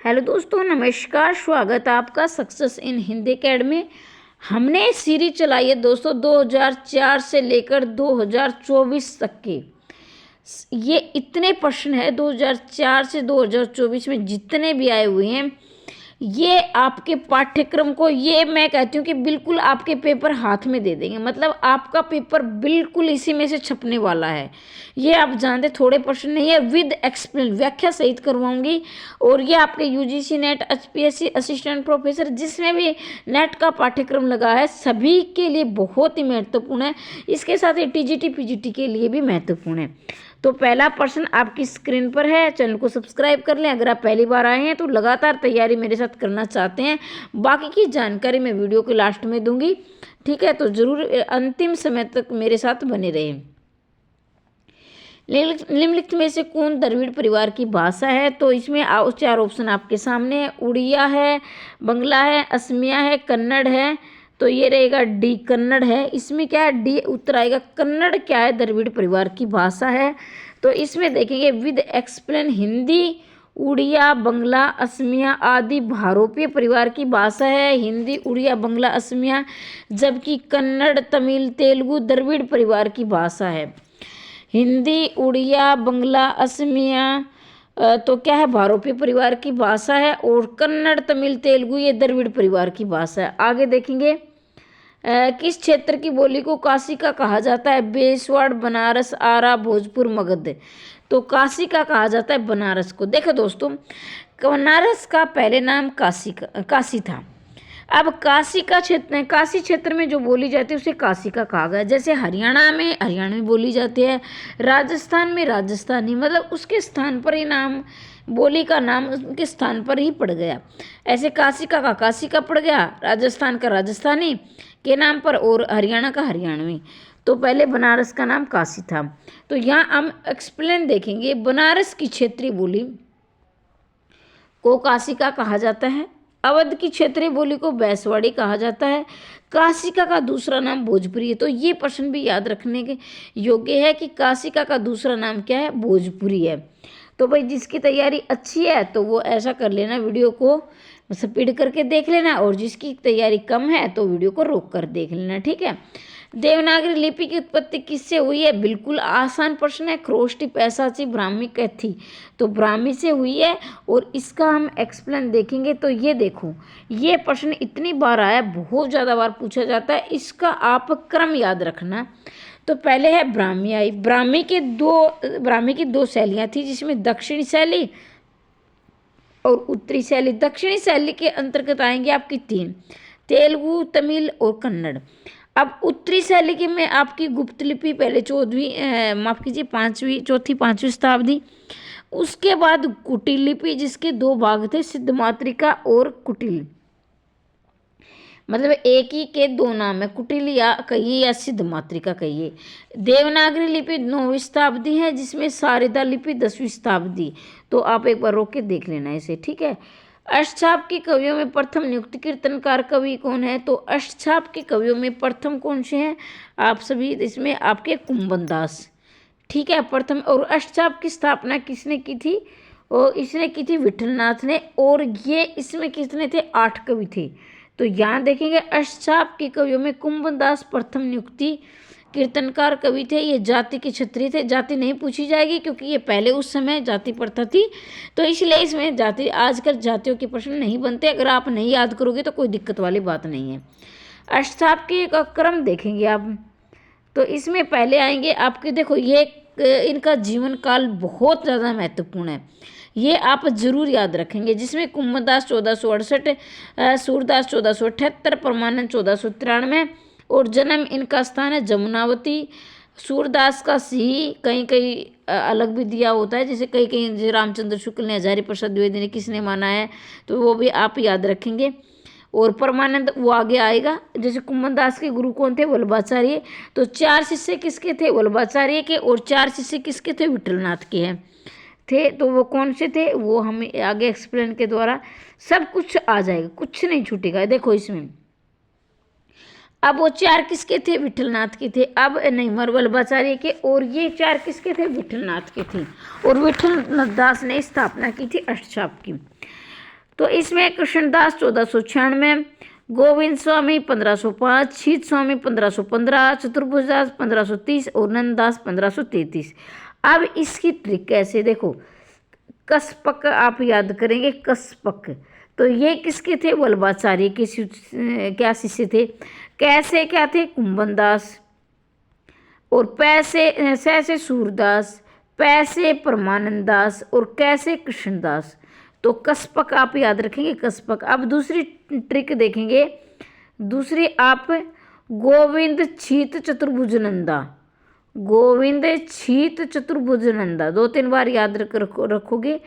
Hello दोस्तों, नमस्कार। स्वागत है आपका सक्सेस इन हिंदी अकेडमी। हमने सीरीज चलाई है दोस्तों 2004 से लेकर 2024 तक की। ये इतने प्रश्न है 2004 से 2024 में जितने भी आए हुए हैं, ये आपके पाठ्यक्रम को, ये मैं कहती हूँ कि बिल्कुल आपके पेपर हाथ में दे देंगे। मतलब आपका पेपर बिल्कुल इसी में से छपने वाला है। ये आप जानते, थोड़े प्रश्न नहीं है, विद एक्सप्लेन, व्याख्या सहित करवाऊंगी। और ये आपके UGC net, HPSC assistant professor, जिसमें भी नेट का पाठ्यक्रम लगा है, सभी के लिए बहुत ही महत्वपूर्ण है। इसके साथ ही टीजीटी पीजीटी के लिए भी महत्वपूर्ण है। तो पहला प्रश्न आपकी स्क्रीन पर है। चैनल को सब्सक्राइब कर लें अगर आप पहली बार आए हैं, तो लगातार तैयारी मेरे साथ करना चाहते हैं। बाकी की जानकारी मैं वीडियो के लास्ट में दूंगी, ठीक है? तो ज़रूर अंतिम समय तक मेरे साथ बने रहें। निम्नलिखित में से कौन द्रविड़ परिवार की भाषा है? तो इसमें 4 ऑप्शन आपके सामने है। उड़िया है, बंगला है, असमिया है, कन्नड़ है। तो ये रहेगा डी, कन्नड़ है। इसमें क्या है? डी उत्तर आएगा। कन्नड़ क्या है? द्रविड़ परिवार की भाषा है। तो इसमें देखेंगे विद एक्सप्लेन, हिंदी, उड़िया, बंगला, असमिया आदि भारोपीय परिवार की भाषा है। हिंदी, उड़िया, बंगला, असमिया, जबकि कन्नड़, तमिल, तेलुगु द्रविड़ परिवार की भाषा है। हिंदी, उड़िया, बंगला, असमिया तो क्या है? भारोपीय परिवार की भाषा है। और कन्नड़, तमिल, तेलुगु ये द्रविड़ परिवार की भाषा है। आगे देखेंगे किस क्षेत्र की बोली को काशी का कहा जाता है? बेसवाड़, बनारस, आरा, भोजपुर, मगध। तो काशी का कहा जाता है बनारस को। देखो दोस्तों, बनारस का पहले नाम काशी था। अब काशी क्षेत्र में जो बोली जाती है उसे काशी का कहा गया। जैसे हरियाणा में बोली जाती है, राजस्थान में राजस्थानी, मतलब उसके स्थान पर ही नाम, बोली का नाम उसके स्थान पर ही पड़ गया। ऐसे काशी का काशी का पड़ गया, राजस्थान का राजस्थानी के नाम पर, और हरियाणा का हरियाणवी। तो पहले बनारस का नाम काशी था। तो यहाँ हम एक्सप्लेन देखेंगे। बनारस की क्षेत्रीय बोली को काशी का कहा जाता है। अवध की क्षेत्रीय बोली को बैसवाड़ी कहा जाता है। काशिका का दूसरा नाम भोजपुरी है। तो ये प्रश्न भी याद रखने के योग्य है कि काशिका का दूसरा नाम क्या है? भोजपुरी है। तो भाई जिसकी तैयारी अच्छी है तो वो ऐसा कर लेना, वीडियो को स्पीड करके देख लेना, और जिसकी तैयारी कम है तो वीडियो को रोक कर देख लेना, ठीक है? देवनागरी लिपि की उत्पत्ति किससे हुई है? बिल्कुल आसान प्रश्न है। ख्रोष्टी, पैसाची, ब्राह्मी, कैथी। तो ब्राह्मी से हुई है। और इसका हम एक्सप्लेन देखेंगे। तो ये देखो, ये प्रश्न इतनी बार आया, बहुत ज़्यादा बार पूछा जाता है। इसका आप क्रम याद रखना। तो पहले है ब्राह्मी आई। ब्राह्मी की दो शैलियाँ थी, जिसमें दक्षिणी शैली और उत्तरी शैली। दक्षिणी शैली के अंतर्गत आएंगे आपकी 3, तेलुगु, तमिल और कन्नड़। अब उत्तरी शैली की में आपकी गुप्त लिपि पहले चौथी पांचवी शताब्दी। उसके बाद कुटिल लिपि, जिसके 2 भाग थे, सिद्ध मातृका और कुटिल। मतलब एक ही के 2 नाम है, कुटिल या कहिए या सिद्ध मातृका कहिए। देवनागरी लिपि 9वीं शताब्दी है, जिसमें शारदा लिपि 10वीं शताब्दी। तो आप एक बार रोक के देख लेना इसे, ठीक है? अष्टछाप के कवियों में प्रथम नियुक्त कीर्तनकार कवि कौन है? तो अष्टछाप के कवियों में प्रथम कौन से हैं? आप सभी इसमें आपके कुंभन दास, ठीक है, प्रथम। और अष्टछाप की स्थापना किसने की थी? और इसने की थी विठलनाथ ने। और ये इसमें कितने थे? 8 कवि थे। तो यहाँ देखेंगे अष्टछाप के कवियों में कुंभन दास प्रथम नियुक्ति कीर्तनकार कवि थे। ये जाति के क्षत्रिय थे। जाति नहीं पूछी जाएगी क्योंकि ये पहले उस समय जाति प्रथा थी, तो इसलिए इसमें जाति, आजकल जातियों के प्रश्न नहीं बनते। अगर आप नहीं याद करोगे तो कोई दिक्कत वाली बात नहीं है। अष्टछाप के एक क्रम देखेंगे आप। तो इसमें पहले आएंगे आपके, देखो ये इनका जीवन काल बहुत ज़्यादा महत्वपूर्ण है, ये आप जरूर याद रखेंगे। जिसमें कुंभदास 1468, सूरदास 1478, परमानंद 1493। और जन्म इनका स्थान है जमुनावती। सूरदास का सी कहीं कहीं अलग भी दिया होता है, जैसे कहीं कहीं जैसे रामचंद्र शुक्ल ने, हजारी प्रसाद द्विवेदी ने किसने माना है, तो वो भी आप याद रखेंगे। और परमानंद वो आगे आएगा। जैसे कुंभदास के गुरु कौन थे? वल्लभाचार्य। तो 4 शिष्य किसके थे? वल्लभाचार्य के। और 4 शिष्य किसके थे? विठलनाथ के हैं थे। तो वो कौन से थे वो हमें आगे एक्सप्लेन के द्वारा सब कुछ आ जाएगा, कुछ नहीं छूटेगा। देखो इसमें अब वो 4 किसके थे? विठलनाथ के थे। अब नहीं, वल्लभाचार्य के। और ये 4 किसके थे? विठलनाथ के थे। और विठलनाथ दास ने स्थापना की थी अष्टछाप की। तो इसमें कृष्णदास 1496, गोविंद स्वामी 1505, शीत स्वामी 1515, चतुर्भुजदास 1530 और नंददास 1533। अब इसकी ट्रिक कैसे, देखो कस्पक आप याद करेंगे, कस्पक तो ये किसके थे, वल्लभाचार्य के क्या शिष्य थे। कैसे क्या थे, कुंभनदास, और पैसे सैसे सूरदास, पैसे परमानंद दास और कैसे कृष्णदास। तो कस्पक आप याद रखेंगे, कस्पक। अब दूसरी ट्रिक देखेंगे, दूसरी आप गोविंद छीत चतुर्भुजनंदा, गोविंद छीत चतुर्भुजनंदा 2-3 बार याद रखोगे,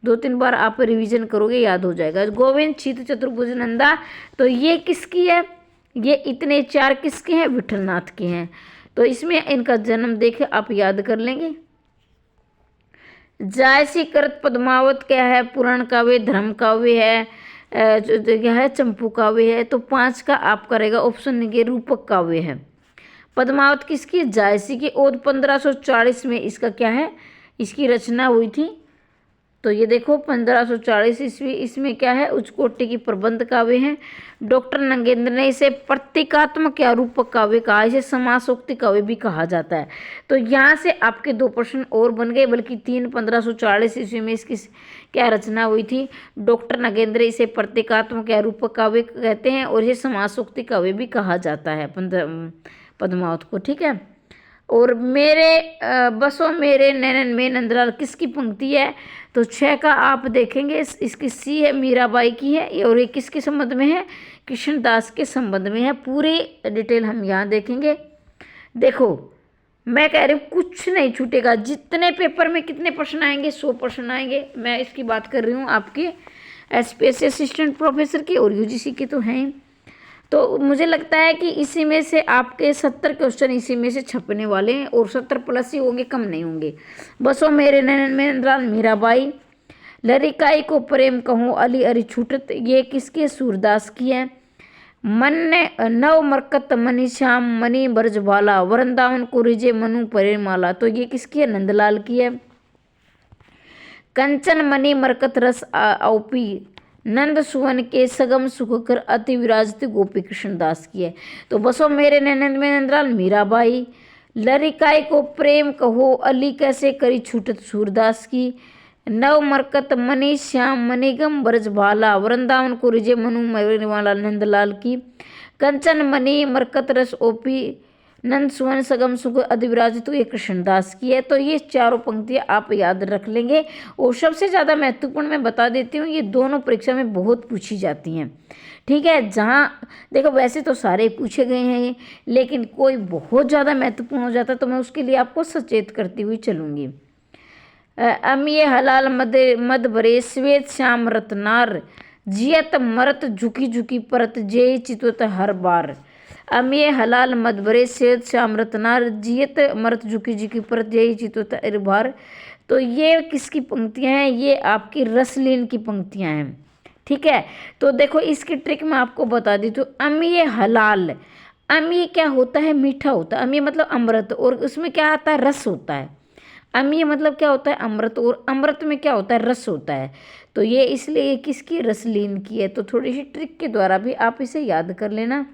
2-3 बार आप रिवीजन करोगे, याद हो जाएगा। गोविंद छीत चतुर्भुजनंदा, तो ये किसकी है, ये इतने 4 किसके हैं, विठलनाथ के हैं। तो इसमें इनका जन्म देखे आप याद कर लेंगे। जायसी कृत पद्मावत क्या है, पुराण काव्य, धर्म काव्य है, क्या है, चंपू काव्य है। तो 5 का आप करेगा ऑप्शन के रूपक काव्य है। पद्मावत किसकी, जायसी की, और 1540 में इसका क्या है, इसकी रचना हुई थी। तो ये देखो 1540 ईस्वी, इसमें क्या है, उच्च कोटि की प्रबंध काव्य है। डॉक्टर नंगेंद्र ने इसे प्रतीकात्मक या रूपक काव्य कहा, इसे समासोक्ति काव्य भी कहा जाता है। तो यहाँ से आपके 2 प्रश्न और बन गए, बल्कि 3। 1540 ईस्वी में इसकी क्या रचना हुई थी, डॉक्टर नगेंद्र, इसे प्रतीकात्मक या रूपक काव्य कहते हैं, और इसे समासोक्ति काव्य भी कहा जाता है पद्मावत को, ठीक है। और मेरे बसों मेरे नैनन में नंदलाल किसकी पंक्ति है, तो 6 का आप देखेंगे, इसकी सी है, मीराबाई की है, और ये किसके संबंध में है, कृष्णदास के संबंध में है। पूरी डिटेल हम यहाँ देखेंगे। देखो मैं कह रही हूँ कुछ नहीं छूटेगा, जितने पेपर में कितने प्रश्न आएंगे, 100 प्रश्न आएंगे। मैं इसकी बात कर रही हूँ आपके एसपीएससी असिस्टेंट प्रोफेसर की, और यूजीसी के तो हैं। तो मुझे लगता है कि इसी में से आपके 70 क्वेश्चन इसी में से छपने वाले हैं, और 70 प्लस ही होंगे, कम नहीं होंगे। बसो मेरे नैनन में नंदलाल, मीराबाई। लरिकाई को प्रेम कहूँ, अली अरी छूटत, ये किसके, सूरदास की है। मन नव मरकत मनी श्याम मनी ब्रजबाला, वृंदावन को रिजे मनु परे माला, तो ये किसकी है, नंदलाल की है। कंचन मणि मरकत रस औपी, नंद सुवन के सगम सुख कर अति विराजती, गोपी कृष्णदास की है। तो बसो मेरे नैनन में नंदलाल, मीराबाई। लरिकाई को प्रेम कहो, अली कैसे करी छूटत, सूरदास की। नव मरकत मनी श्याम मणिगम ब्रजबाला, वृंदावन को रिजे मनु मरवाला, नंदलाल की। कंचन मणि मरकत रस ओपी, नंद सुवन सगम सुख अधिविराजित, तो ये कृष्णदास की है। तो ये 4 पंक्तियाँ आप याद रख लेंगे। और सबसे ज़्यादा महत्वपूर्ण मैं बता देती हूँ, ये दोनों परीक्षा में बहुत पूछी जाती हैं, ठीक है। जहाँ देखो वैसे तो सारे पूछे गए हैं ये, लेकिन कोई बहुत ज़्यादा महत्वपूर्ण हो जाता है तो मैं उसके लिए आपको सचेत करती हुई चलूँगी। अमिये हलाल मद भरे, श्वेत श्याम रत्नार, जियत मरत झुकी झुकी परत, जे चितवत हर बार। अमिये हलाल मद भरे, श्वेत श्याम रत्नार, जियत मरत झुकी झुकी परत, जे चितवत हर बार। तो ये किसकी पंक्तियाँ हैं, ये आपकी रसलीन की पंक्तियाँ हैं, ठीक है। तो देखो इसकी ट्रिक मैं आपको बता दी। तो अमिये हलाल, अमिये क्या होता है, मीठा होता है। अमिये मतलब अमृत, और उसमें क्या आता है, रस होता है। अम्लीय मतलब क्या होता है, अमृत, और अमृत में क्या होता है, रस होता है। तो ये इसलिए किसकी, रसलीन की है। तो थोड़ी सी ट्रिक के द्वारा भी आप इसे याद कर लेना।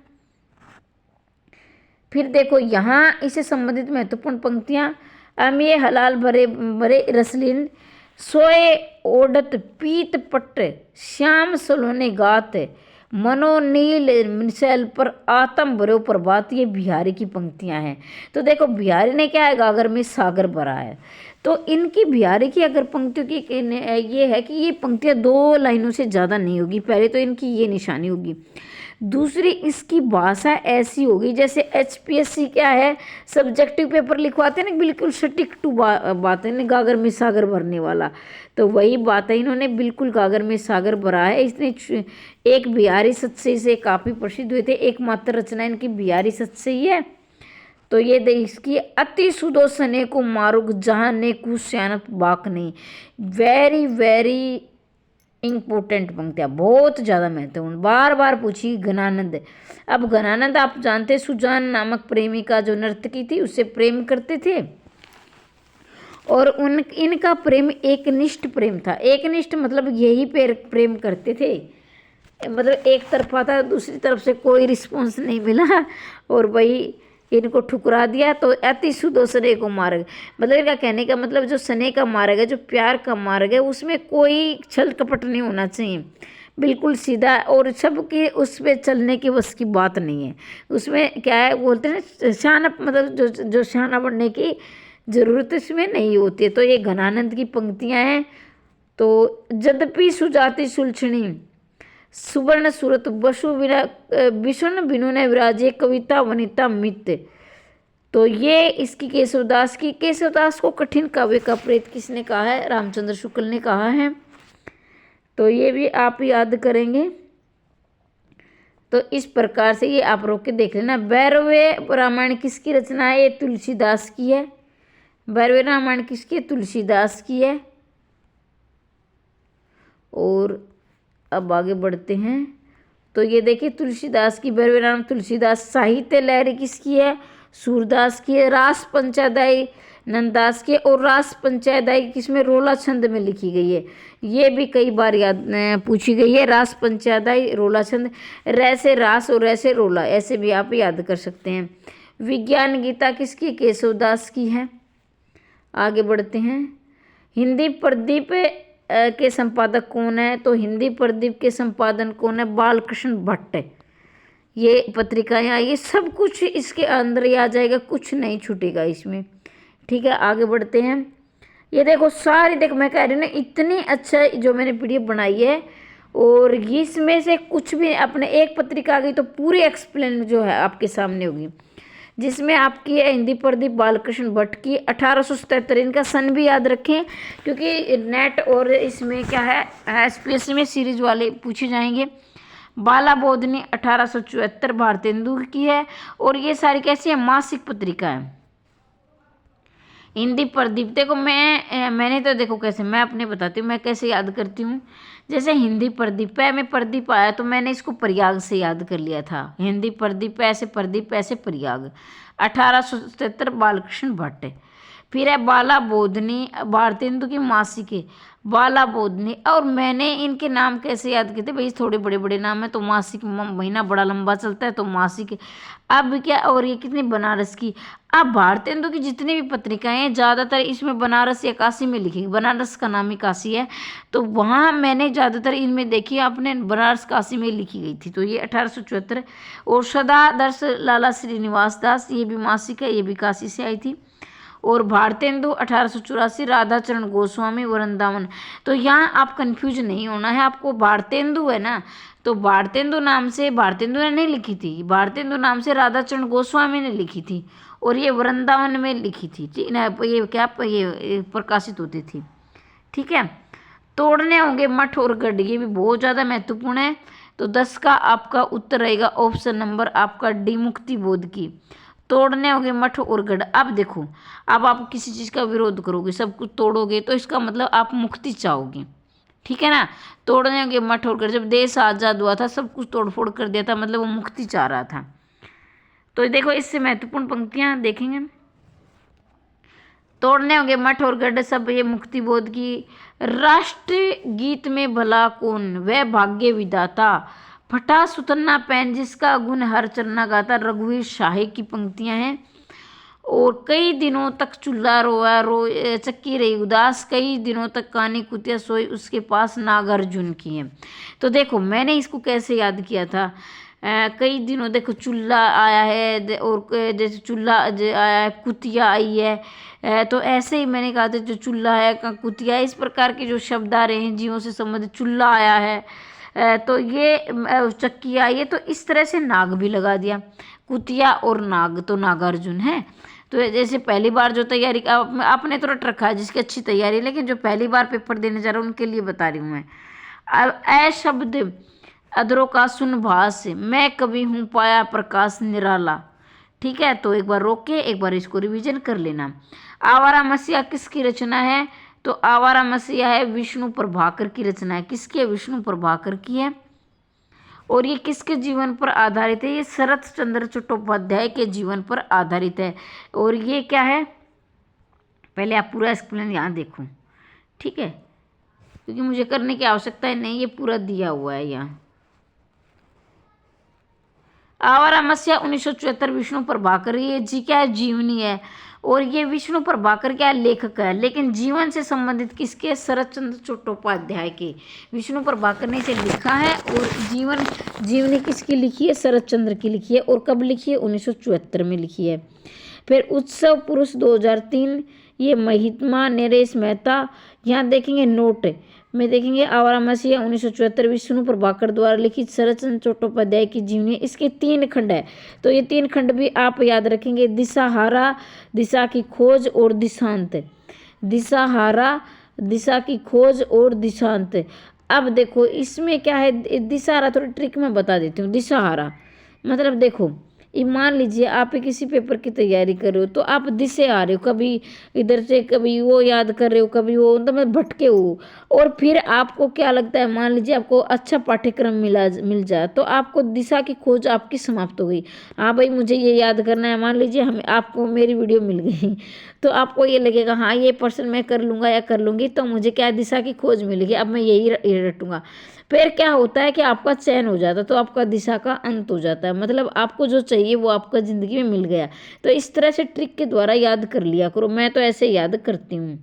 फिर देखो यहाँ इसे संबंधित महत्वपूर्ण पंक्तियाँ, अम्लीय हलाल भरे भरे रसलीन, सोए ओढ़त पीत पट्ट, श्याम सलोने गात, मनोनील मिसैल पर आत्म भरो प्रभात, ये बिहारी की पंक्तियां हैं। तो देखो बिहारी ने क्या है, गागर में सागर भरा है। तो इनकी बिहारी की अगर पंक्तियों की ये है कि ये पंक्तियां 2 लाइनों से ज़्यादा नहीं होगी। पहले तो इनकी ये निशानी होगी, दूसरी इसकी भाषा ऐसी होगी जैसे एचपीएससी क्या है, सब्जेक्टिव पेपर लिखवाते हैं ना, बिल्कुल सटीक टू बात है ना, गागर में सागर भरने वाला। तो वही बात है, इन्होंने बिल्कुल गागर में सागर भरा है। इसने एक बिहारी सत्सई से काफ़ी प्रसिद्ध हुए थे, एकमात्र रचना इनकी बिहारी सत्सई है। तो ये इसकी अति सुदो सने को मारुग, जहाँ ने कुछ सियानत बाक नहीं, वेरी वेरी इंपॉर्टेंट पंक्तियाँ, बहुत ज़्यादा महत्वपूर्ण, बार बार पूछी। घनानंद, अब घनानंद आप जानते, सुजान नामक प्रेमिका जो नर्तकी थी उससे प्रेम करते थे, और उन इनका प्रेम एकनिष्ठ प्रेम था। एकनिष्ठ मतलब यही प्रेम करते थे, मतलब एक तरफा था, दूसरी तरफ से कोई रिस्पॉन्स नहीं मिला और वही इनको ठुकरा दिया। तो अति सुदो स्नेह को मार्ग, मतलब इनका कहने का मतलब जो स्नेह का मार्ग है, जो प्यार का मार्ग है, उसमें कोई छल कपट नहीं होना चाहिए, बिल्कुल सीधा, और सबकी उस पर चलने की बस की बात नहीं है। उसमें क्या है बोलते हैं शान, मतलब जो शाना बनने की जरूरत इसमें नहीं होती है। तो ये घनानंद की पंक्तियां हैं। तो यद्यपि सुजाति सुलक्षणी सुवर्ण सूरत बसु विना विष्णु बिनु ने विराजे कविता वनिता मित्य। तो ये इसकी केशवदास की, केशवदास को कठिन काव्य का प्रेत किसने कहा है? रामचंद्र शुक्ल ने कहा है। तो ये भी आप याद करेंगे। तो इस प्रकार से ये आप रोक के देख लेना। भैरवे रामायण किसकी रचना है? ये तुलसीदास की है। भैरवे रामायण किसकी? तुलसीदास की है। और अब आगे बढ़ते हैं। तो ये देखिए तुलसीदास की भैरवे रामायण तुलसीदास। साहित्य लहरी किसकी है? सूरदास की है। रास पंचादाई नंददास की, और रास पंचायदाई किसमें? रोला छंद में लिखी गई है। ये भी कई बार याद पूछी गई है। रास पंचायदाई रोला छंद, रै से रास और रै से रोला, ऐसे भी आप याद कर सकते हैं। विज्ञान गीता किसकी? केशवदास की है। आगे बढ़ते हैं। हिंदी प्रदीप के संपादक कौन है? तो हिंदी प्रदीप के संपादन कौन है? बालकृष्ण भट्ट। ये पत्रिकाएं आई, ये सब कुछ इसके अंदर ही आ जाएगा, कुछ नहीं छूटेगा इसमें। ठीक है, आगे बढ़ते हैं। ये देखो सारी, देखो मैं कह रही हूँ ना, इतनी अच्छा जो मैंने पीडीएफ बनाई है, और इसमें से कुछ भी अपने एक पत्रिका आ गई तो पूरी एक्सप्लेन जो है आपके सामने होगी। जिसमें आपकी है हिंदी प्रदीप बालकृष्ण भट्ट की 1877। इनका सन भी याद रखें, क्योंकि नेट और इसमें क्या है एसपीएससी में सीरीज वाले पूछे जाएंगे। बाला बोधनी 1874 भारतेंदु की है। और ये सारी कैसी है? मासिक पत्रिका है। हिंदी प्रदीप, देखो मैंने तो देखो कैसे, मैं अपने बताती हूँ मैं कैसे याद करती हूँ। जैसे हिंदी प्रदीप है, में प्रदीप आया तो मैंने इसको प्रयाग से याद कर लिया था। हिंदी प्रदीप ऐसे प्रयाग। 1877 बालकृष्ण भट्ट। फिर है बाला बोधनी, भारतेंदु की मासिक है बाला बोधनी। और मैंने इनके नाम कैसे याद किए थे भाई? थोड़े बड़े बड़े नाम है तो मासिक, महीना बड़ा लंबा चलता है तो मासिक। अब क्या, और ये कितनी बनारस की। अब भारतेंदु की जितनी भी पत्रिकाएं हैं ज़्यादातर इसमें बनारस या काशी में लिखी, बनारस का नाम ही काशी है, तो वहाँ मैंने ज़्यादातर इनमें देखी आपने बनारस काशी में लिखी गई थी। तो ये 1874। और सदादर्श लाला श्रीनिवास दास, ये भी मासिक है, ये भी काशी से आई थी। और भारतेंदु 1884 राधाचरण गोस्वामी वृंदावन। तो यहाँ आप कंफ्यूज नहीं होना है आपको। भारतेंदु है ना, तो भारतेंदु नाम से भारतेंदु ने नहीं लिखी थी, भारतेंदु नाम से राधाचरण गोस्वामी ने लिखी थी, और ये वृंदावन में लिखी थी। ये क्या ये प्रकाशित होती थी। ठीक है। तोड़ने होंगे मठ और गढ़, ये भी बहुत ज़्यादा महत्वपूर्ण है। तो 10 का आपका उत्तर रहेगा ऑप्शन नंबर आपका डी, मुक्ति बोध की। तोड़ने होंगे मठ और गढ़। अब देखो, अब आप किसी चीज़ का विरोध करोगे, सब कुछ तोड़ोगे, तो इसका मतलब आप मुक्ति चाहोगे। ठीक है ना। तोड़ने होंगे मठ और गढ़, जब देश आज़ाद हुआ था सब कुछ तोड़फोड़ कर दिया था, मतलब वो मुक्ति चाह रहा था। तो देखो इससे महत्वपूर्ण पंक्तियां देखेंगे। तोड़ने होंगे मठ और गढ़, सब ये मुक्ति बोध की। राष्ट्र गीत में भला कौन? वह भाग्य विधाता फटा सुतन्ना पैन जिसका गुण हर चरना गाता। रघुवीर शाही की पंक्तियां हैं। और कई दिनों तक चूल्हा रोया चक्की रही उदास, कई दिनों तक कानी कुतिया सोई उसके पास नागार्जुन की है। तो देखो मैंने इसको कैसे याद किया था। कई दिनों देखो चूल्हा आया है, और जैसे चूल्हा आया है, कुतिया आई है, तो ऐसे ही मैंने कहा था जो चूल्हा है कुतिया, इस प्रकार के जो शब्द आ रहे हैं जीवों से संबंधित। चूल्हा आया है, तो ये चक्की आई है, तो इस तरह से नाग भी लगा दिया। कुतिया और नाग, तो नागार्जुन है। तो जैसे पहली बार जो तैयारी आपने तो रट रखा है जिसकी अच्छी तैयारी, लेकिन जो पहली बार पेपर देने जा रहा हूँ उनके लिए बता रही हूँ मैं। अब ऐ शब्द अदरों का सुन भास, मैं कभी हूँ पाया प्रकाश निराला। ठीक है, तो एक बार रोक के एक बार इसको रिवीजन कर लेना। आवारा मसीहा किसकी रचना है? तो आवारा मसीहा है विष्णु प्रभाकर की रचना है। किसकी है? विष्णु प्रभाकर की है। और ये किसके जीवन पर आधारित है? ये शरत चंद्र चट्टोपाध्याय के जीवन पर आधारित है। और ये क्या है? पहले आप पूरा एक्सप्लेन यहाँ देखो, ठीक है, क्योंकि मुझे करने की आवश्यकता है नहीं, ये पूरा दिया हुआ है यहाँ। आवारा मत्स्य 1974 विष्णु प्रभाकर, ये जी क्या है, जीवनी है। और ये विष्णु प्रभाकर क्या है, लेखक है, लेकिन जीवन से संबंधित किसके, शरत चंद्र चट्टोपाध्याय के। विष्णु प्रभाकर ने इसे लिखा है और जीवनी किसकी लिखी है, शरत चंद्र की लिखी है। और कब लिखी है, 1974 में लिखी है। फिर उत्सव पुरुष 2003, ये महित्मा नरेश मेहता। यहाँ देखेंगे नोट में देखेंगे आवारा मसीहा 1974 विष्णु प्रभाकर द्वारा लिखित शरत चंद्र चट्टोपाध्याय की जीवनी। इसके 3 खंड है, तो ये 3 खंड भी आप याद रखेंगे, दिशाहारा, दिशा की खोज और दिशांत। दिशाहारा, दिशा की खोज और दिशांत। अब देखो इसमें क्या है, दिशाहारा थोड़ी ट्रिक में बता देती हूँ। दिशाहारा मतलब देखो, ये मान लीजिए आप किसी पेपर की तैयारी कर रहे हो, तो आप दिशे आ रहे हो, कभी इधर से कभी वो याद कर रहे हो, कभी वो, मतलब भटके हो। और फिर आपको क्या लगता है, मान लीजिए आपको अच्छा पाठ्यक्रम मिल जाए, तो आपको दिशा की खोज आपकी समाप्त हो गई। हाँ भाई मुझे ये याद करना है, मान लीजिए आपको मेरी वीडियो मिल गई, तो आपको ये लगेगा हाँ ये पर्सन मैं कर लूँगा या कर लूँगी, तो मुझे क्या दिशा की खोज मिलेगी, अब मैं यही रटूँगा। फिर क्या होता है कि आपका चयन हो जाता है, तो आपका दिशा का अंत हो जाता है, मतलब आपको जो चाहिए वो आपका ज़िंदगी में मिल गया। तो इस तरह से ट्रिक के द्वारा याद कर लिया करो, मैं तो ऐसे याद करती हूँ।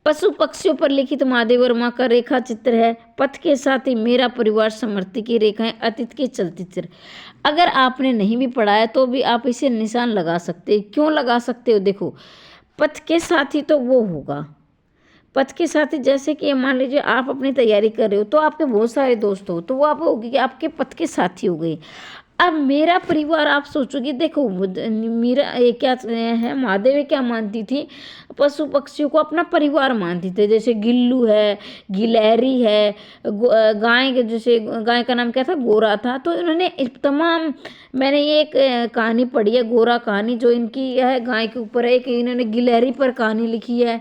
पशु पक्षियों पर लिखित महादेव वर्मा का रेखा चित्र है। पथ के साथ ही मेरा परिवार, समृद्धि की रेखाएं, अतीत के चलचित्र। अगर आपने नहीं भी पढ़ा है तो भी आप इसे निशान लगा सकते हैं। क्यों लगा सकते हो, देखो पथ के साथ ही तो वो होगा, पथ के साथ ही जैसे कि मान लीजिए आप अपनी तैयारी कर रहे हो, तो आपके बहुत सारे दोस्त हो, तो वो आप होगी कि आपके पथ के साथी हो गए। अब मेरा परिवार आप सोचोगे, देखो मेरा ये क्या है, महादेवी क्या मानती थी, पशु पक्षियों को अपना परिवार मानती थी। जैसे गिल्लू है, गिलहरी है, गाय के, जैसे गाय का नाम क्या था, गोरा था। तो इन्होंने तमाम, मैंने ये एक कहानी पढ़ी है, गोरा कहानी, जो इनकी है गाय के ऊपर है। एक इन्होंने गिलहरी पर कहानी लिखी है,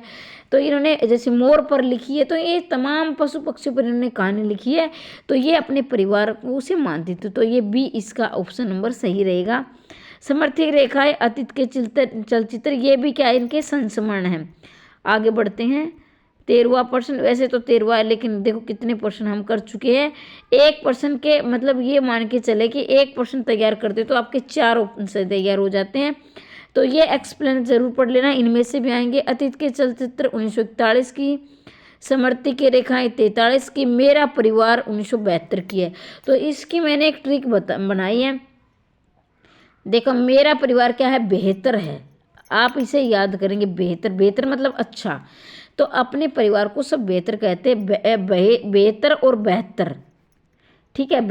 तो इन्होंने जैसे मोर पर लिखी है, तो ये तमाम पशु पक्षियों पर इन्होंने कहानी लिखी है। तो ये अपने परिवार को उसे मानती थी, तो ये बी इसका ऑप्शन नंबर सही रहेगा। समर्थित रेखाएं, अतीत के चलचित्र, ये भी क्या इनके संस्मरण हैं। आगे बढ़ते हैं। 13वां प्रश्न, वैसे तो 13वां है, लेकिन देखो कितने प्रश्न हम कर चुके हैं। 1% के मतलब ये मान के चले कि 1% तैयार करते तो आपके 4 ऑप्शन से तैयार हो जाते हैं। तो ये एक्सप्लेन जरूर पढ़ लेना, इनमें से भी आएंगे। अतीत के चलचित्र 1941 की, समृद्धि की रेखाएं 43 की, मेरा परिवार 1972 की है। तो इसकी मैंने एक ट्रिक बनाई है। देखो मेरा परिवार क्या है, बेहतर है, आप इसे याद करेंगे। बेहतर, बेहतर मतलब अच्छा, तो अपने परिवार को सब बेहतर कहते हैं, बेहतर और बेहतर, ठीक है।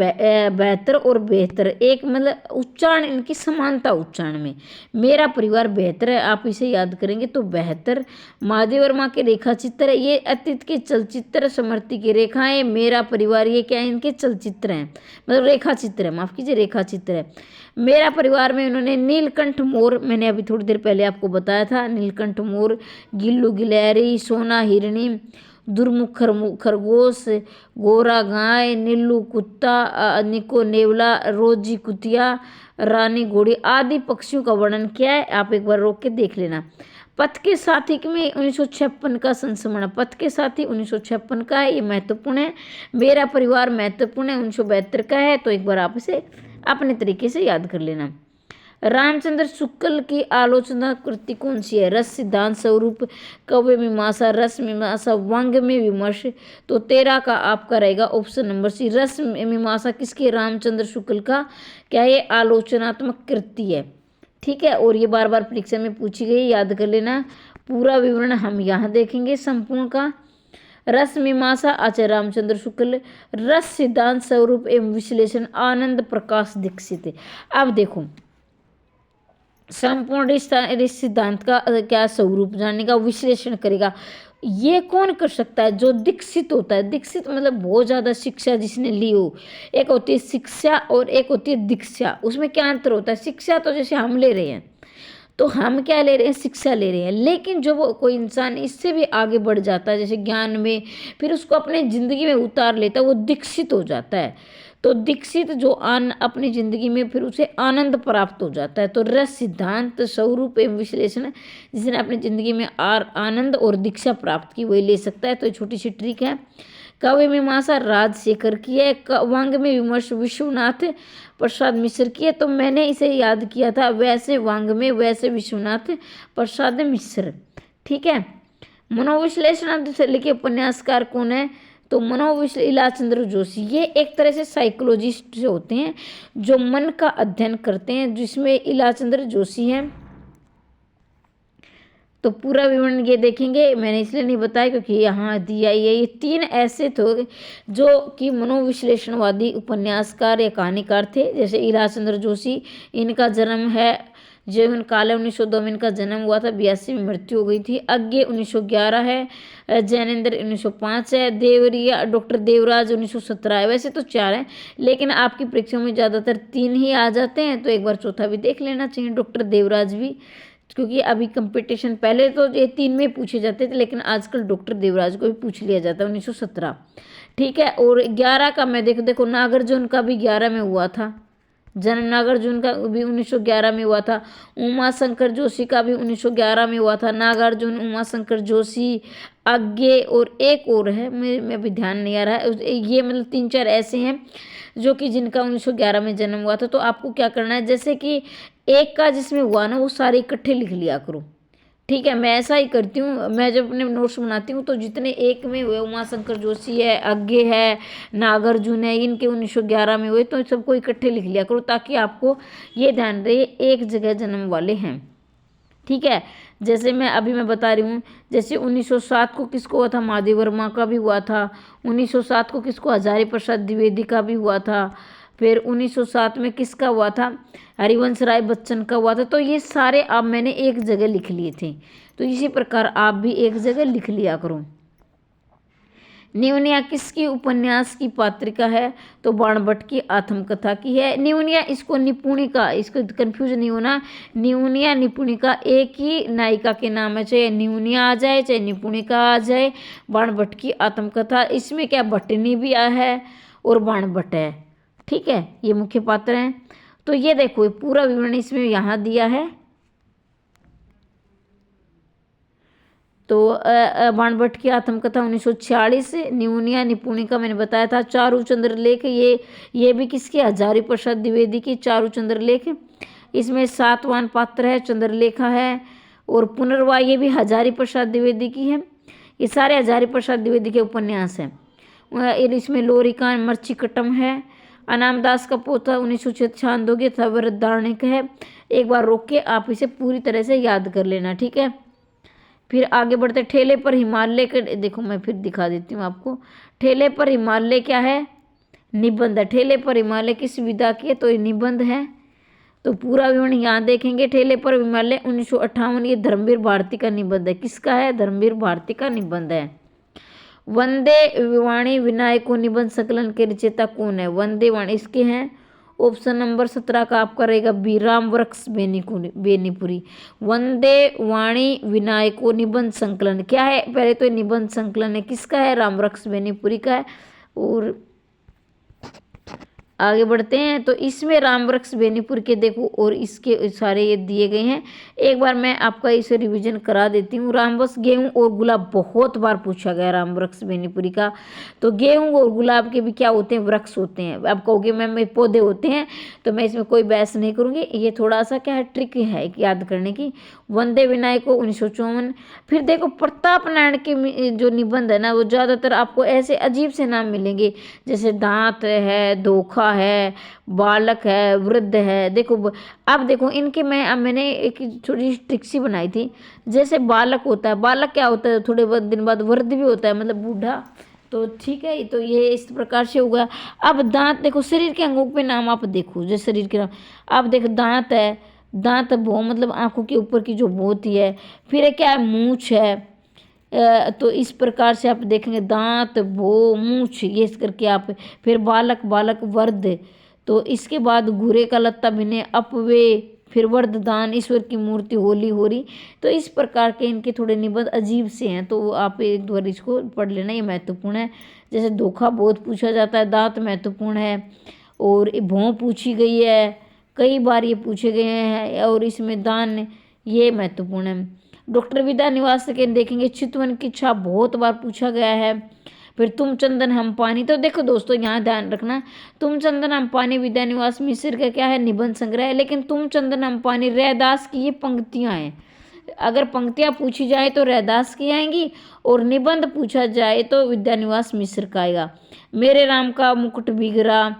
बेहतर और बेहतर एक मतलब उच्चारण, इनकी समानता उच्चारण में। मेरा परिवार बेहतर है, आप इसे याद करेंगे तो बेहतर। महादेव वर्मा के रेखा चित्र है, ये अतीत के चलचित्र। समृद्धि की रेखाएं, मेरा परिवार, ये क्या है, इनके चलचित्र हैं, मतलब रेखा चित्र है, माफ कीजिए रेखा चित्र है। मेरा परिवार में उन्होंने नीलकंठ मोर, मैंने अभी थोड़ी देर पहले आपको बताया था, नीलकंठ मोर, गिल्लू गिलहरी, सोना हिरणी, दुर्मुख खरगोश, गोरा गाय, नीलू कुत्ता, निको नेवला, रोजी कुतिया, रानी घोड़ी आदि पक्षियों का वर्णन किया है। आप एक बार रोक के देख लेना। पथ के साथी में 1956 का संस्मरण, पथ के साथी 1956 का है, ये महत्वपूर्ण है। मेरा परिवार महत्वपूर्ण है, 1972 का है। तो एक बार आप इसे अपने तरीके से याद कर लेना। रामचंद्र शुक्ल की आलोचना कृति कौन सी है, रस सिद्धांत, स्वरूप, काव्य मीमांसा, रस मीमांसा, व्यंग्य में विमर्श। तो 13 का आपका रहेगा ऑप्शन नंबर सी, रस मीमांसा किसकी, रामचंद्र शुक्ल का क्या ये आलोचनात्मक कृति है, ठीक है। और ये बार बार परीक्षा में पूछी गई, याद कर लेना। पूरा विवरण हम यहाँ देखेंगे संपूर्ण का। रस मीमांसा आचार्य रामचंद्र शुक्ल, रस सिद्धांत, स्वरूप एवं विश्लेषण आनंद प्रकाश दीक्षित। अब देखो संपूर्ण सिद्धांत का क्या स्वरूप जानने का, विश्लेषण करेगा, ये कौन कर सकता है, जो दीक्षित होता है। दीक्षित मतलब बहुत ज़्यादा शिक्षा जिसने ली हो। एक होती है शिक्षा और एक होती है दीक्षा, उसमें क्या अंतर होता है। शिक्षा तो जैसे हम ले रहे हैं, तो हम क्या ले रहे हैं, शिक्षा ले रहे हैं। लेकिन जो वो कोई इंसान इससे भी आगे बढ़ जाता है, जैसे ज्ञान में, फिर उसको अपने ज़िंदगी में उतार लेता है, वो दीक्षित हो जाता है। तो दीक्षित जो अपनी ज़िंदगी में फिर उसे आनंद प्राप्त हो जाता है। तो रस, सिद्धांत, स्वरूप एवं विश्लेषण, जिसने अपनी ज़िंदगी में आनंद और दीक्षा प्राप्त की, वही ले सकता है। तो ये छोटी सी ट्रिक है। काव्य मीमांसा राजशेखर की है, वांग में विमर्श विश्वनाथ प्रसाद मिश्र की है। तो मैंने इसे याद किया था, वैसे वांग में वैसे विश्वनाथ प्रसाद मिश्र। ठीक है। मनोविश्लेषण से लिखे उपन्यासकार कौन है, तो इलाचंद्र जोशी। ये एक तरह से साइकोलॉजिस्ट जो होते हैं, जो मन का अध्ययन करते हैं, जिसमें इलाचंद्र जोशी हैं। तो पूरा विवरण ये देखेंगे, मैंने इसलिए नहीं बताया क्योंकि यहाँ दिया ही है। ये 3 ऐसे थे जो कि मनोविश्लेषणवादी उपन्यासकार या कहानीकार थे। जैसे इलाचंद्र जोशी, इनका जन्म है जीवन काल है 1902 में इनका जन्म हुआ था, 82 में मृत्यु हो गई थी। अज्ञे 1911 है, जैनेन्द्र 1905 है, देवरिया डॉक्टर देवराज 1917 है। वैसे तो 4 हैं, लेकिन आपकी परीक्षा में ज़्यादातर 3 ही आ जाते हैं, तो एक बार चौथा भी देख लेना चाहिए, डॉक्टर देवराज भी, क्योंकि अभी कंपटीशन, पहले तो ये 3 में पूछे जाते थे, लेकिन आजकल डॉक्टर देवराज को भी पूछ लिया जाता है, 1917। ठीक है। और 11 का मैं देखो नागार्जुन का भी 11 में हुआ था जन्म, नागार्जुन का भी 1911 में हुआ था। उमा शंकर जोशी का भी 1911 में हुआ था। नागार्जुन, उमा शंकर जोशी, आज्ञे और एक और है, मैं अभी ध्यान नहीं आ रहा है। ये मतलब 3-4 ऐसे हैं जो कि जिनका 1911 में जन्म हुआ था। तो आपको क्या करना है, जैसे कि एक का जिसमें हुआ ना, वो सारे इकट्ठे लिख लिया करो। ठीक है। मैं ऐसा ही करती हूँ, मैं जब अपने नोट्स बनाती हूँ तो जितने एक में हुए, उमा शंकर जोशी है, आज्ञे है, नागार्जुन है, इनके 1911 में हुए, तो सबको इकट्ठे लिख लिया करो, ताकि आपको ये ध्यान रहे एक जगह जन्म वाले हैं। ठीक है। जैसे मैं बता रही हूँ, जैसे 1907 को किसको हुआ था, माधवी वर्मा का भी हुआ था। 1907 को किसको, हजारी प्रसाद द्विवेदी का भी हुआ था। फिर 1907 में किसका हुआ था, हरिवंश राय बच्चन का हुआ था। तो ये सारे आप मैंने एक जगह लिख लिए थे। तो इसी प्रकार आप भी एक जगह लिख लिया करो। निवनिया किसकी उपन्यास की पात्रिका है, तो बाणभट्ट की आत्मकथा की है। निवनिया, इसको निपुणिका, इसको कंफ्यूज नहीं होना, निवनिया निपुणिका एक ही नायिका के नाम है, चाहे निवनिया आ जाए चाहे निपुणिका आ जाए। बाणभट्ट की आत्मकथा, इसमें क्या भट्टनी भी है और बाणभट्ट है। ठीक है। ये मुख्य पात्र हैं। तो ये देखो पूरा विवरण इसमें यहाँ दिया है। तो बाणभट्ट की आत्मकथा 1946, निवनिया निपुणिका मैंने बताया था। चारू चंद्रलेख, ये भी किसके, हजारी प्रसाद द्विवेदी की चारू चंद्रलेख। इसमें सातवान पात्र है, चंद्रलेखा है। और पुनर्वा, ये भी हजारी प्रसाद द्विवेदी की है। ये सारे हजारी प्रसाद द्विवेदी के उपन्यास हैं। इसमें लोरिकान मर्चिकटम है। अनामदास का पोता 1996 था, वृद्धारण्यक है। एक बार रोक के आप इसे पूरी तरह से याद कर लेना। ठीक है। फिर आगे बढ़ते, ठेले पर हिमालय के, देखो मैं फिर दिखा देती हूँ आपको। ठेले पर हिमालय क्या है, निबंध है। ठेले पर हिमालय किस विधा की है, तो ये निबंध है। तो पूरा विवरण यहाँ देखेंगे। ठेले पर हिमालय 1958, ये धर्मवीर भारती का निबंध है। किसका है, धर्मवीर भारती का निबंध है। वंदे वाणी विनायको निबंध संकलन के रचयिता कौन है, वंदे वाणी, इसके हैं ऑप्शन नंबर 17 का आपका रहेगा बी, रामवृक्ष बेनीपुरी। वंदे वाणी विनायको निबंध संकलन क्या है, पहले तो निबंध संकलन है, किसका है, रामवृक्ष बेनीपुरी का है। और आगे बढ़ते हैं, तो इसमें रामवृक्ष बेनीपुर के देखो और इसके सारे ये दिए गए हैं। एक बार मैं आपका इसे रिवीजन करा देती हूँ। रामवृक्ष, गेहूं और गुलाब बहुत बार पूछा गया रामवृक्ष बेनीपुरी का। तो गेहूं और गुलाब के भी क्या होते हैं, वृक्ष होते हैं। आप कहोगे मैम पौधे होते हैं, तो मैं इसमें कोई बहस नहीं करूँगी। ये थोड़ा सा क्या है, ट्रिक है याद करने की। वंदे विनायको 1954। फिर देखो प्रताप नारायण के जो निबंध है ना, वो ज़्यादातर आपको ऐसे अजीब से नाम मिलेंगे, जैसे दांत है, धोखा है, बालक है, वृद्ध है। देखो अब देखो इनके मैंने एक छोटी ट्रिक सी बनाई थी। जैसे बालक होता है, बालक क्या होता है, थोड़े बहुत दिन बाद वृद्ध भी होता है, मतलब बूढ़ा। तो ठीक है, तो ये इस प्रकार से होगा। अब दांत देखो, शरीर के अंगों पे नाम आप देखो, जैसे शरीर के नाम आप देखो, दांत है, दांत भो मतलब आंखों के ऊपर की जो भो होती है। फिर क्या है, मूछ है। तो इस प्रकार से आप देखेंगे, दांत, भो, मूछ, ये इस करके आप। फिर बालक, बालक, वर्ध। तो इसके बाद घुरे का लत्ता भिने, अपवे, फिर वरदान, ईश्वर की मूर्ति, होली होरी। तो इस प्रकार के इनके थोड़े निबंध अजीब से हैं, तो आप एक बार इसको पढ़ लेना, ये महत्वपूर्ण है। जैसे धोखा बहुत पूछा जाता है, दांत महत्वपूर्ण है, और भौं पूछी गई है, कई बार ये पूछे गए हैं, और इसमें दान ये महत्वपूर्ण है। डॉक्टर विद्या निवास के देखेंगे चितवन की छाप बहुत बार पूछा गया है। फिर तुम चंदन हम पानी, तो देखो दोस्तों यहाँ ध्यान रखना, तुम चंदन हम पानी विद्या निवास मिश्र का क्या है, निबंध संग्रह है, लेकिन तुम चंदन हम पानी रैदास की ये पंक्तियाँ हैं। अगर पंक्तियाँ पूछी जाए तो रैदास की आएंगी, और निबंध पूछा जाए तो विद्या निवास मिश्र का आएगा। मेरे राम का मुकुट बिगड़ा,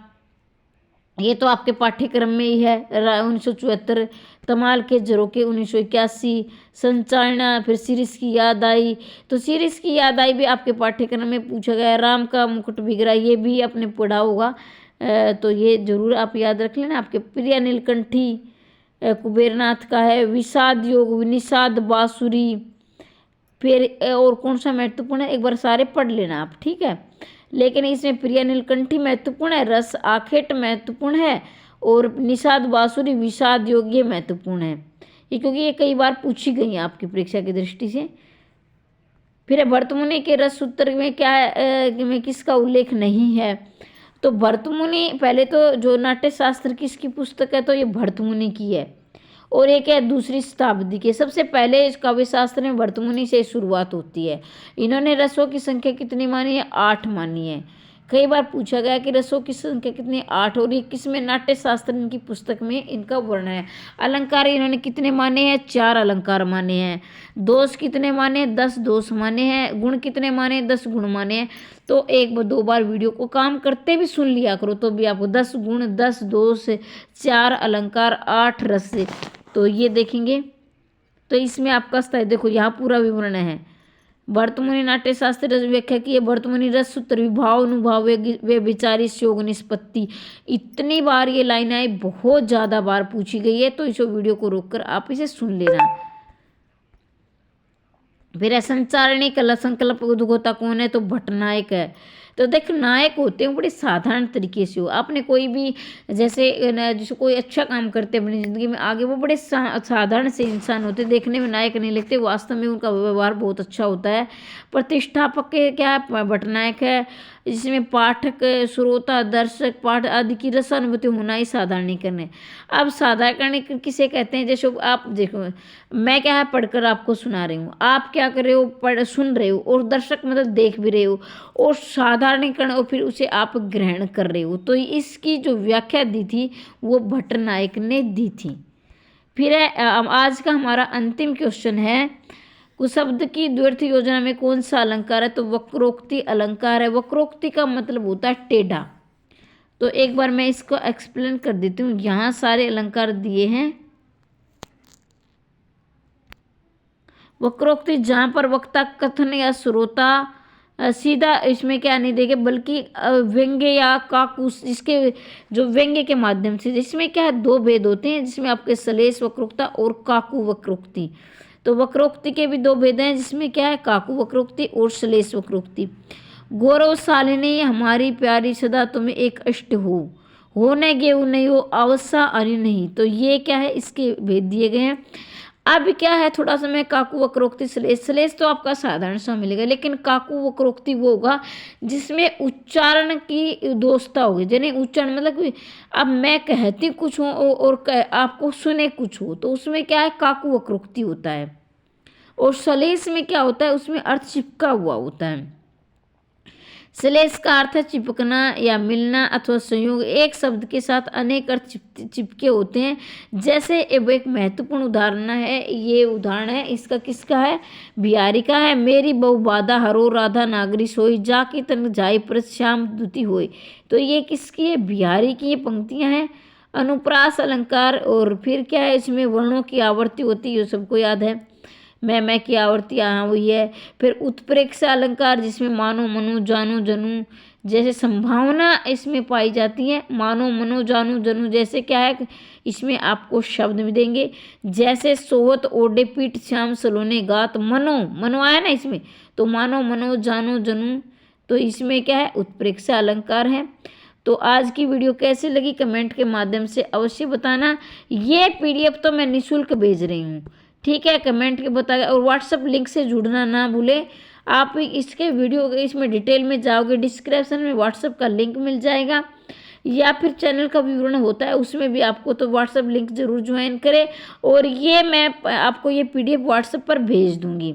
ये तो आपके पाठ्यक्रम में ही है, 1974। तमाल के झरोखे 1981। संचालना, फिर सीरीज की याद आई, तो सीरीज की याद आई भी आपके पाठ्यक्रम में पूछा गया है। राम का मुकुट बिगड़ा, ये भी आपने पढ़ा होगा, तो ये जरूर आप याद रख लेना। आपके प्रिया नीलकंठी कुबेरनाथ का है। विषाद योग, निषाद बांसुरी, फिर और कौन सा महत्वपूर्ण है, एक बार सारे पढ़ लेना आप, ठीक है। लेकिन इसमें प्रिया नीलकंठी महत्वपूर्ण है, रस आखेट महत्वपूर्ण है, और निषाद बांसुरी, विषाद योग ये महत्वपूर्ण है, ये क्योंकि ये कई बार पूछी गई है आपकी परीक्षा की दृष्टि से। फिर भरतमुनि के रस सूत्र में क्या में किसका उल्लेख नहीं है, तो भरतमुनि, पहले तो जो नाट्य शास्त्र की इसकी पुस्तक है तो ये भरतमुनि की है, और एक है दूसरी शताब्दी के। सबसे पहले इस काव्य शास्त्र में भरतमुनि से शुरुआत होती है। इन्होंने रसों की संख्या कितनी मानी है, 8 मानी है। कई बार पूछा गया कि रसों की संख्या कितनी, 8, और ये किसमें, नाट्य शास्त्र इनकी पुस्तक में इनका वर्णन है। अलंकार इन्होंने कितने माने हैं, 4 अलंकार माने हैं। दोष कितने माने, 10 दोष माने हैं। गुण कितने माने, 10 गुण माने हैं। तो एक बार 2 बार वीडियो को काम करते भी सुन लिया करो, तो भी आपको 10 गुण, 10 दोष, 4 अलंकार, 8 रस, तो ये देखेंगे। तो इसमें आपका स्थायी देखो यहाँ पूरा विवरण है। भरतमुनि नाट्य शास्त्र व्याख्या की है। भरतमुनि रस सूत्र, विभाव अनुभाव, वे विचारी योग निष्पत्ति, इतनी बार ये लाइन आई, बहुत ज़्यादा बार पूछी गई है, तो इस वीडियो को रोककर आप इसे सुन लेना। फिर संचारणी कला संकल्प उद्गोता कौन है, तो भट्टनायक है। तो देख, नायक होते हैं बड़े साधारण तरीके से हो। आपने कोई भी जैसे कोई अच्छा काम करते हैं अपनी ज़िंदगी में आगे, वो बड़े साधारण से इंसान होते हैं, देखने में नायक नहीं लगते, वास्तव में उनका व्यवहार बहुत अच्छा होता है। प्रतिष्ठापक के क्या है, भट्टनायक है, जिसमें पाठक, श्रोता, दर्शक, पाठ आदि की रसानुभूति होना ही साधारणीकरण है। अब साधारणीकरण किसे कहते हैं, जैसे आप देखो, मैं क्या है पढ़कर आपको सुना रही हूँ, आप क्या कर रहे हो, सुन रहे हो, और दर्शक मतलब देख भी रहे हो, और साधारणीकरण, और फिर उसे आप ग्रहण कर रहे हो। तो इसकी जो व्याख्या दी थी वो भट्टनायक ने दी थी। फिर आज का हमारा अंतिम क्वेश्चन है, कुशब्द की द्व्यर्थ योजना में कौन सा अलंकार है, तो वक्रोक्ति अलंकार है। वक्रोक्ति का मतलब होता है टेढ़ा। तो एक बार मैं इसको एक्सप्लेन कर देती हूँ। यहाँ सारे अलंकार दिए हैं। वक्रोक्ति जहाँ पर वक्ता, कथन या श्रोता सीधा इसमें क्या नहीं देंगे, बल्कि व्यंग्य या काकुस, जिसके जो व्यंग्य के माध्यम से, जिसमें क्या है 2 भेद होते हैं, जिसमें आपके सलेश वक्रोक्ता और काकु वक्रोक्ति। तो वक्रोक्ति के भी 2 भेद हैं, जिसमें क्या है काकु वक्रोक्ति और सलेश वक्रोक्ति। गौरवशालिनी हमारी प्यारी सदा तुम्हें एक अष्ट हो न गेहूँ नहीं हो, अवसा अनि नहीं। तो ये क्या है, इसके भेद दिए गए हैं। अब क्या है, थोड़ा सा मैं काकु वक्रोक्ति सलेश तो आपका साधारण सा मिलेगा, लेकिन काकु वक्रोक्ति वो होगा जिसमें उच्चारण की दोषता होगी। यानी उच्चारण मतलब कि अब मैं कहती कुछ हूँ और आपको सुने कुछ हो, तो उसमें क्या है काकु वक्रोक्ति होता है। और सलेश में क्या होता है, उसमें अर्थ चिपका हुआ होता है। सलेश का अर्थ है चिपकना या मिलना अथवा संयोग। एक शब्द के साथ अनेक अर्थ चिपके होते हैं। जैसे एक महत्वपूर्ण उदाहरण है, ये उदाहरण है इसका, किसका है, बिहारी का है। मेरी बहु बाधा हरो राधा नागरी सोई, जा की तन जाई प्रत श्याम दुति होई। तो ये किसकी है, बिहारी की ये पंक्तियां हैं। अनुप्रास अलंकार, और फिर क्या है, इसमें वर्णों की आवर्ती होती है, सबको याद है, मैं की आवर्ती यहाँ हुई है। फिर उत्प्रेक्षा अलंकार, जिसमें मानो मनो जानो जनु जैसे संभावना इसमें पाई जाती है। मानो मनो जानो जनु जैसे क्या है, इसमें आपको शब्द भी देंगे, जैसे सोहत ओडे पीठ श्याम सलोने गात, मनो आया ना इसमें, तो मानो मनो जानो जनु, तो इसमें क्या है उत्प्रेक्षा अलंकार है। तो आज की वीडियो कैसी लगी कमेंट के माध्यम से अवश्य बताना। ये PDF तो मैं निःशुल्क भेज रही हूँ, ठीक है, कमेंट के बता। और व्हाट्सएप लिंक से जुड़ना ना भूलें। आप इसके वीडियो इसमें डिटेल में जाओगे, डिस्क्रिप्शन में व्हाट्सएप का लिंक मिल जाएगा, या फिर चैनल का विवरण होता है उसमें भी आपको, तो व्हाट्सएप लिंक ज़रूर ज्वाइन करें। और ये मैं आपको ये PDF व्हाट्सएप पर भेज दूँगी,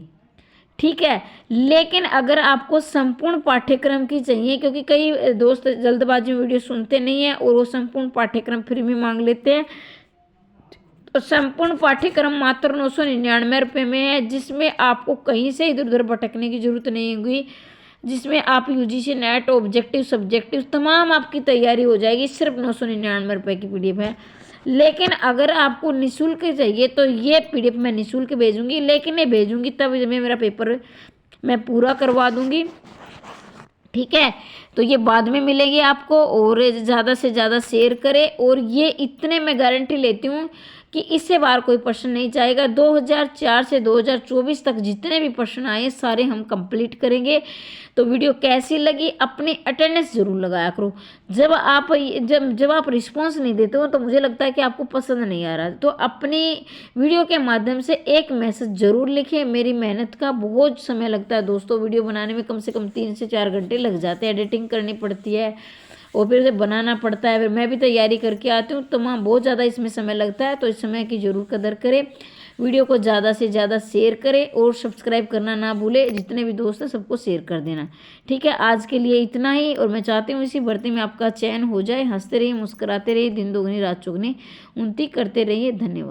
ठीक है। लेकिन अगर आपको संपूर्ण पाठ्यक्रम की चाहिए, क्योंकि कई दोस्त जल्दबाजी में वीडियो सुनते नहीं हैं और वो संपूर्ण पाठ्यक्रम फ्री में मांग लेते हैं, तो संपूर्ण पाठ्यक्रम मात्र 999 रुपये में है, जिसमें आपको कहीं से इधर उधर भटकने की जरूरत नहीं होगी, जिसमें आप UGC नेट ऑब्जेक्टिव सब्जेक्टिव तमाम आपकी तैयारी हो जाएगी। सिर्फ 999 रुपये की PDF है। लेकिन अगर आपको निःशुल्क चाहिए तो ये PDF मैं निःशुल्क भेजूंगी, लेकिन ये भेजूंगी तब जब मेरा पेपर मैं पूरा करवा दूंगी, ठीक है। तो ये बाद में मिलेंगे आपको, और ज़्यादा से ज़्यादा शेयर करें। और ये इतने मैं गारंटी लेती हूँ कि इससे बाहर कोई प्रश्न नहीं जाएगा। 2004 से 2024 तक जितने भी प्रश्न आए सारे हम कंप्लीट करेंगे। तो वीडियो कैसी लगी, अपनी अटेंडेंस जरूर लगाया करो। जब आप रिस्पॉन्स नहीं देते हो तो मुझे लगता है कि आपको पसंद नहीं आ रहा। तो अपनी वीडियो के माध्यम से एक मैसेज जरूर लिखें। मेरी मेहनत का बहुत समय लगता है दोस्तों, वीडियो बनाने में कम से कम 3 से 4 घंटे लग जाते हैं, एडिटिंग करनी पड़ती है और फिर उसे बनाना पड़ता है, फिर मैं भी तैयारी करके आती हूँ, तो वहाँ बहुत ज़्यादा इसमें समय लगता है। तो इस समय की ज़रूर कदर करें, वीडियो को ज़्यादा से ज़्यादा शेयर करें और सब्सक्राइब करना ना भूलें। जितने भी दोस्त हैं सबको शेयर कर देना, ठीक है। आज के लिए इतना ही, और मैं चाहती हूँ इसी भर्ती में आपका चयन हो जाए। हंसते रहिए, मुस्कुराते रहिए, दिन दोगुनी रात चौगुनी उन्नति करते रहिए। धन्यवाद।